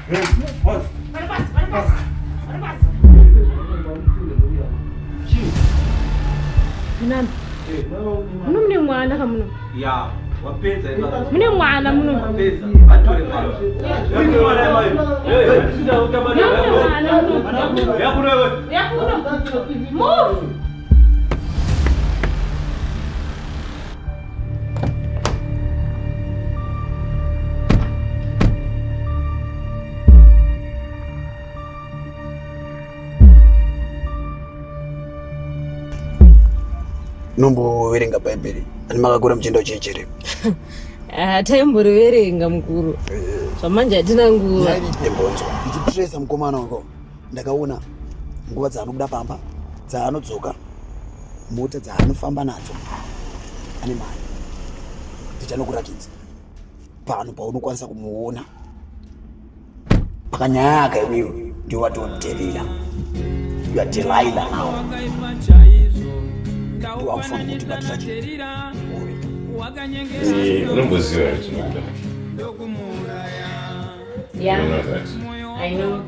Nani? Muno mune mwana ka muno. Ya, wapeza eba. Mune mwana muno. Wapeza. Atore mwana. Yoni mwana mayo. Sida ukamani. Ya kuno wewe. Ya kuno. Move. Nombo verenga Bible ani makakura muchenda uchechere. Ataimbori verenga mukuru. Zvamanje atina nguva. Ndembonzo. Ndichitresa mukomana wako. Ndakaona nguva dzaanobuda pamba, dzaanodzoka, mota dzaanofamba nadzo. Ane mari. Ndichanokurakidza. Pano paunokwanisa kumuona. Pakanyaya akaiwiwa ndiwo watomuterera. You are Delilah now. Unamboziwa chinoda. Yeah, You know that. I know.